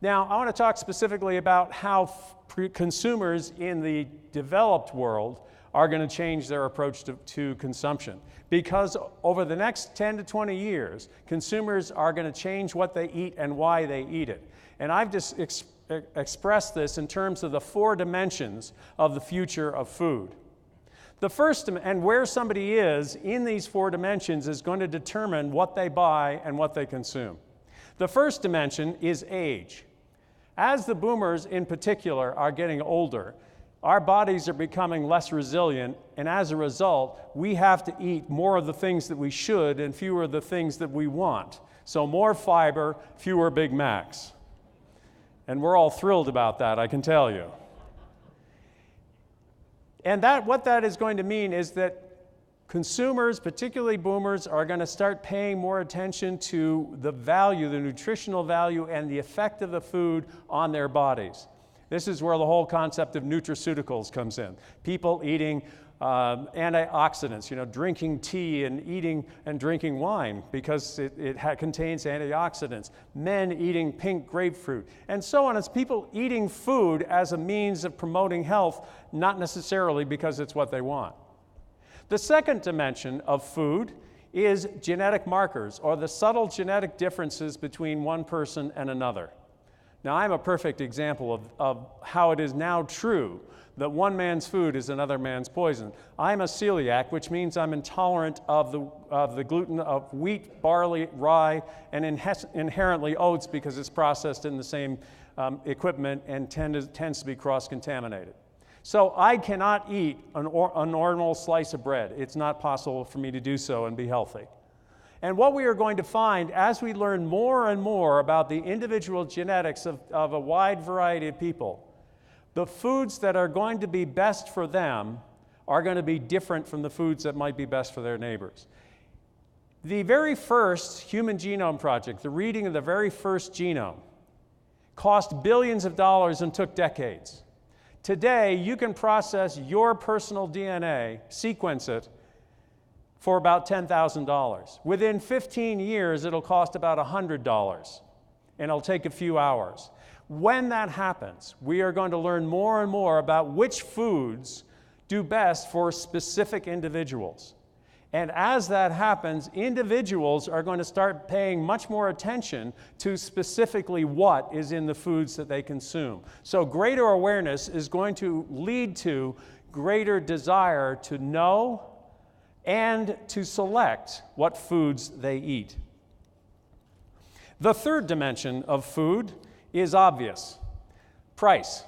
Now, I want to talk specifically about how consumers in the developed world are going to change their approach to consumption. Because over the next 10 to 20 years, consumers are going to change what they eat and why they eat it. And I've just expressed this in terms of the 4 dimensions of the future of food. The first, and where somebody is in these 4 dimensions, is going to determine what they buy and what they consume. The first dimension is age. As the boomers in particular are getting older, our bodies are becoming less resilient, and as a result, we have to eat more of the things that we should and fewer of the things that we want. So more fiber, fewer Big Macs. And we're all thrilled about that, I can tell you. And what that is going to mean is that consumers, particularly boomers, are going to start paying more attention to the value, the nutritional value, and the effect of the food on their bodies. This is where the whole concept of nutraceuticals comes in. People eating antioxidants, drinking tea and eating and drinking wine because it contains antioxidants. Men eating pink grapefruit, and so on. It's people eating food as a means of promoting health, not necessarily because it's what they want. The second dimension of food is genetic markers, or the subtle genetic differences between one person and another. Now, I'm a perfect example of how it is now true that one man's food is another man's poison. I'm a celiac, which means I'm intolerant of the gluten of wheat, barley, rye, and inherently oats because it's processed in the same equipment and tends to be cross-contaminated. So I cannot eat a normal slice of bread. It's not possible for me to do so and be healthy. And what we are going to find as we learn more and more about the individual genetics of a wide variety of people, the foods that are going to be best for them are going to be different from the foods that might be best for their neighbors. The very first Human Genome Project, the reading of the very first genome, cost billions of dollars and took decades. Today, you can process your personal DNA, sequence it, for about $10,000. Within 15 years, it'll cost about $100, and it'll take a few hours. When that happens, we are going to learn more and more about which foods do best for specific individuals. And as that happens, individuals are going to start paying much more attention to specifically what is in the foods that they consume. So greater awareness is going to lead to greater desire to know and to select what foods they eat. The third dimension of food is obvious. Price.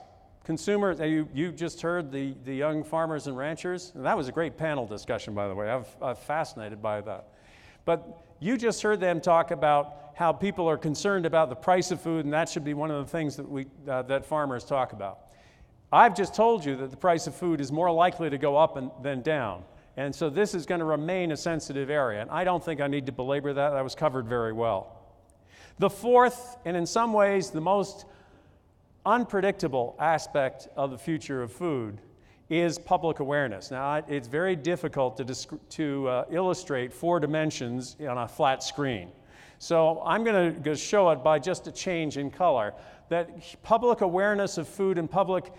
Consumers, you just heard the young farmers and ranchers, and that was a great panel discussion, by the way. I'm fascinated by that. But you just heard them talk about how people are concerned about the price of food, and that should be one of the things that that farmers talk about. I've just told you that the price of food is more likely to go up than down. And so this is going to remain a sensitive area. And I don't think I need to belabor that. That was covered very well. The fourth, and in some ways the most unpredictable aspect of the future of food, is public awareness. Now, it's very difficult to illustrate 4 dimensions on a flat screen. So I'm going to show it by just a change in color, that public awareness of food and public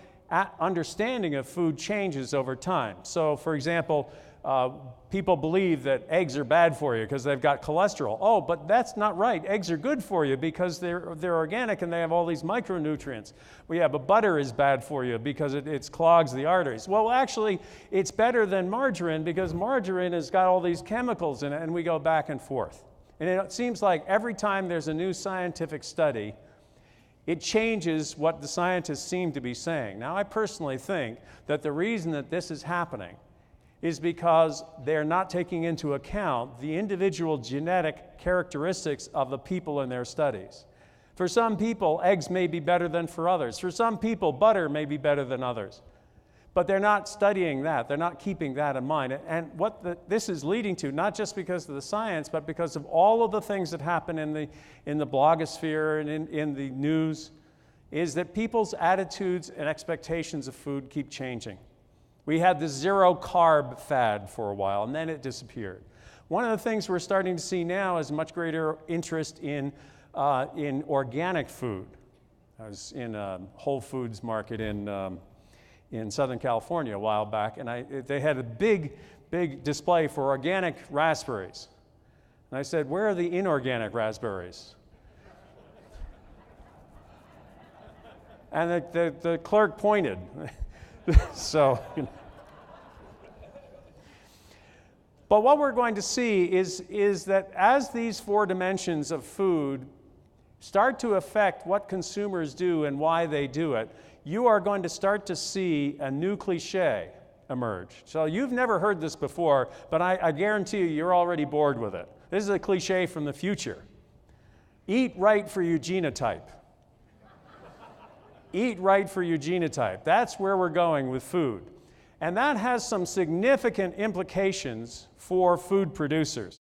understanding of food changes over time. So, for example, people believe that eggs are bad for you because they've got cholesterol. Oh, but that's not right. Eggs are good for you because they're organic and they have all these micronutrients. Well, yeah, but butter is bad for you because it clogs the arteries. Well, actually, it's better than margarine because margarine has got all these chemicals in it, and we go back and forth. And it seems like every time there's a new scientific study, it changes what the scientists seem to be saying. Now, I personally think that the reason that this is happening is because they're not taking into account the individual genetic characteristics of the people in their studies. For some people, eggs may be better than for others. For some people, butter may be better than others. But they're not studying that. They're not keeping that in mind. And what this is leading to, not just because of the science, but because of all of the things that happen in the blogosphere and in the news, is that people's attitudes and expectations of food keep changing. We had the zero carb fad for a while, and then it disappeared. One of the things we're starting to see now is much greater interest in organic food. I was in a Whole Foods market in Southern California a while back, and they had a big display for organic raspberries. And I said, "Where are the inorganic raspberries?" And the clerk pointed. So, but what we're going to see is that as these four dimensions of food start to affect what consumers do and why they do it, you are going to start to see a new cliche emerge. So you've never heard this before, but I guarantee you're already bored with it. This is a cliche from the future. Eat right for your genotype. Eat right for your genotype. That's where we're going with food. And that has some significant implications for food producers.